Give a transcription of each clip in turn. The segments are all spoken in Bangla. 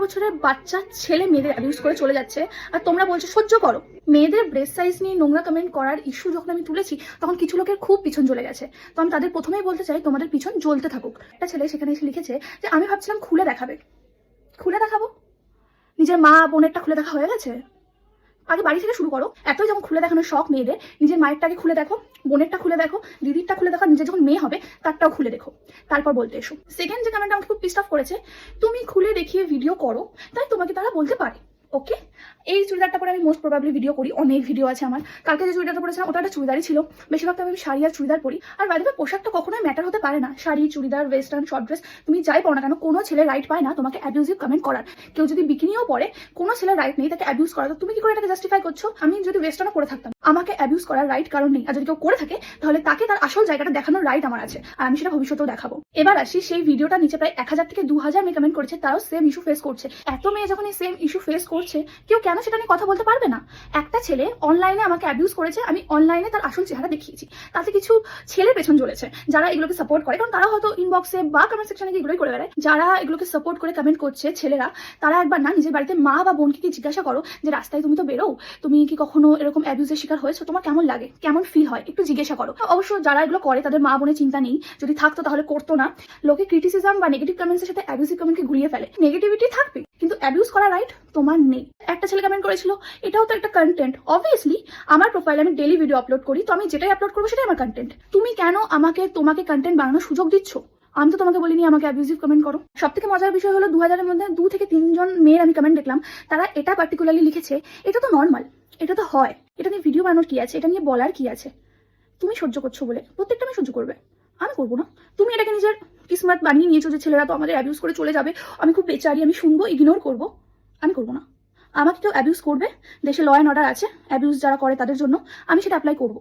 বছরের বাচ্চা ছেলে মেয়েদের অ্যাবিউজ করে চলে যাচ্ছে, আর তোমরা বলছো সহ্য করো। মেয়েদের ব্রেস্ট সাইজ নিয়ে নোংরা কমেন্ট করার ইস্যু যখন আমি তুলেছি, তখন কিছু লোকের খুব পিছন জ্বলে গেছে। তো আমি তাদের প্রথমেই বলতে চাই, তোমাদের পিছন জ্বলতে থাকুক। একটা ছেলে সেখানে এসে লিখেছে যে আমি ভাবছিলাম খুলে দেখাবে। খুলে দেখাবো? নিজের মা বোনেরটা খুলে দেখা হয়ে গেছে? আগে বাড়ি থেকে শুরু করো। এতই যখন খুলে দেখানোর শখ মেয়েদের, নিজের মায়েরটাকে খুলে দেখো, বোনেরটা খুলে দেখো, দিদিরটা খুলে দেখো, নিজে যখন মেয়ে হবে তারটাও খুলে দেখো, তারপর বলতে এসো। সেকেন্ড যে কমেন্ট আমাকে খুব পিস্ট অফ করেছে, তুমি খুলে দেখিয়ে ভিডিও করো তাই তোমাকে তারা বলতে পারে। ওকে, এই চুড়িদারটা পরে আমি মোস্ট প্রবাবলি ভিডিও করি, অনেক ভিডিও আছে আমার। কালকে যে চুড়িদারটা পরেছিলাম ওটা একটা চুড়িদারই ছিল। বেশিরভাগ আমি শাড়ি আর চুড়িদার পরি। আর বাইরে পোশাকটা কখনোই ম্যাটার হতে পারে না। Sari, churidar, western, short dress, তুমি যাই পড়ো না কেন, কোনো ছেলে রাইট পায় না তোমাকে অ্যাবিউজিভ কমেন্ট করার। কেউ যদি বিকিনিও পরে, কোনো ছেলে রাইট নেই তাকে অ্যাবিউজ করা। তো তুমি কি করে এটাকে জাস্টিফাই করছো? আমি যদি ওয়েস্টার্নও পরে থাকতাম, আমাকে অ্যাবিউজ করার রাইট কারণ নেই। আর যদি কেউ করে থাকে, তাহলে তাকে তার আসল জায়গাটা দেখানোর রাইট আমার আছে, আর আমি সেটা ভবিষ্যতেও দেখাবো। এবার আসি, সেই ভিডিওটা নিচে প্রায় 1000 থেকে 2000 মেয়ে কমেন্ট করেছে, তারাও সেম ইস্যু ফেস করছে। এত মেয়ে যখন এই সেম ইস্যু ফেস করছে, কেউ কেন সেটা নিয়ে কথা বলতে পারবে না? একটা ছেলে অনলাইনে আমাকে অ্যাবিউজ করেছে, আমি অনলাইনে তার আসল চেহারা দেখিয়েছি। তাতে কিছু ছেলে পেছন চলেছে যারা এগুলোকে সাপোর্ট করে, কারণ তারা হয়তো ইনবক্সে বা কমেন্ট সেকশনে এগুলোই করে বেড়ায়। যারা এগুলোকে সাপোর্ট করে কমেন্ট করছে ছেলেরা, তারা একবার না নিজের বাড়িতে মা বা বোনকে কি জিজ্ঞাসা করো যে রাস্তায় তুমি তো বেরো, তুমি কি কখনো এরকম অ্যাবিউজের শিকার হয়েছো, তোমার কেমন লাগে, কেমন ফিল হয়, একটু জিজ্ঞাসা করো। অবশ্য যারা এগুলো করে তাদের মা বোনের চিন্তা নেই, যদি থাকতো তাহলে করতো না। লোকে ক্রিটিসিজম বা নেগেটিভ কমেন্টসের সাথে অ্যাবিউজিভ কমেন্টকে ঘুরিয়ে ফেলে। নেগেটিভিটি থাকবে, কিন্তু অ্যাবিউজ করার রাইট তোমার নেই। একটা ছেলে কমেন্ট করেছিল, এটাও তো একটা কন্টেন্ট। অবভিয়াসলি আমার প্রোফাইলে আমি ডেইলি ভিডিও আপলোড করি, তো আমি যেটাই আপলোড করবো সেটাই আমার কন্টেন্ট। তুমি কেন তোমাকে কন্টেন্ট বানানোর সুযোগ দিচ্ছ? আমি তো তোমাকে বলিনি আমাকে অ্যাবিউজিভ কমেন্ট করো। সব থেকে মজার বিষয় হলো 2000-এর মধ্যে 2 থেকে 3 জন মেয়ের আমি কমেন্ট দেখলাম, তারা এটা পার্টিকুলারলি লিখেছে, এটা তো নর্মাল, এটা তো হয়, এটা নিয়ে ভিডিও বানানোর কি আছে, এটা নিয়ে বলার কি আছে? তুমি সহ্য করছো বলে প্রত্যেকটা আমি সহ্য করবে, আমি করবো না। তুমি এটাকে নিজের কিসমত বানিয়ে নিয়েছো যে ছেলেরা তো আমাদের অ্যাবিউজ করে চলে যাবে, আমি খুব বেচারি, আমি শুনবো, ইগনোর করবো। আমি করবো না। আমাকে কেউ অ্যাবিউজ করবে, দেশে ল অ্যান্ড অর্ডার আছে, অ্যাবিউজ যারা করে তাদের জন্য, আমি সেটা অ্যাপ্লাই করবো।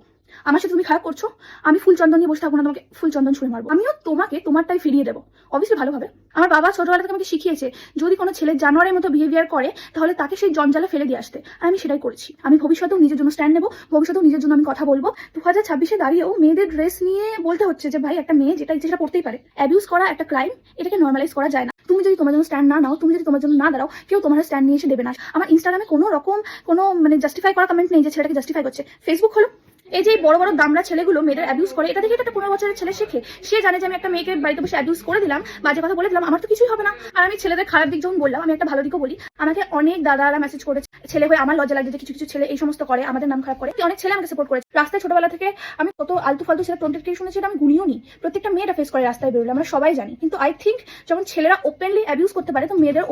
আমার সাথে তুমি খারাপ করছো, আমি ফুল চন্দন নিয়ে বসে থাকবো না, তোমাকে ফুল চন্দন ছুঁড়ে মারবো। আমিও তোমাকে তোমারটাই ফিরিয়ে দেবো, অবশ্যই ভালোভাবে। আমার বাবা ছোটবেলা থেকে আমাকে শিখিয়েছে, যদি কোনো ছেলে জানোয়ারের মতো বিহেভিয়ার করে তাহলে তাকে সেই জঞ্জালে ফেলে দিয়ে আসতে, আর আমি সেটাই করেছি। আমি ভবিষ্যতেও নিজের জন্য স্ট্যান্ড নেবো, ভবিষ্যতেও নিজের জন্য আমি কথা বলবো। 2026-এ দাঁড়িয়েও মেয়েদের ড্রেস নিয়ে বলতে হচ্ছে যে ভাই, একটা মেয়ে যেটা ইচ্ছে সেটা পড়তেই পারে। অ্যাবিউজ করা একটা ক্রাইম, এটাকে নর্মালাইজ করা যায় না। তুমি যদি তোমার জন্য স্ট্যান্ড না নাও, তুমি যদি তোমার জন্য না দাঁড়াও, কেউ তোমার স্ট্যান্ড নিয়ে এসে দেবে না। আমার ইনস্টাগ্রামে কোনো রকম কোনো জাস্টিফাই করা কমেন্ট নেই যে ছেলেটাকে জাস্টিফাই করছে। ফেসবুক হলো, এই যে বড় বড় দামড়া ছেলেগুলো মেয়েদের অ্যাবিউজ করে, এটা দেখে একটা 15 বছরের ছেলে শেখে। সে জানে যে আমি একটা মেয়েকে বাড়িতে বসে অ্যাবিউজ করে দিলাম, বাজে কথা বলে দিলাম, আমার তো কিছুই হবে না। আর আমি ছেলেদের খারাপ দিক যখন বললাম, আমি একটা ভালো দিকও বলি। আমাকে অনেক দাদারা মেসেজ করেছে, ছেলে হয়ে আমার লজ্জা লাগে যে কিছু কিছু ছেলে এই সমস্ত করে, আমাদের নাম খারাপ করে। অনেক ছেলে আমাকে সাপোর্ট করেছে। রাস্তায় ছোটবেলা থেকে আমি কত আলতু ফালতু ছেলে টোন্টেড কে শুনেছি, আমি গুনিও নি। প্রত্যেকটা মেয়েরা ফেস করে রাস্তায় বেরোলে, আমরা সবাই জানি। কিন্তু আই থিঙ্ক যখন ছেলেরা ওপেনলি অ্যাবিউজ করতে পারে, তো মেয়েদের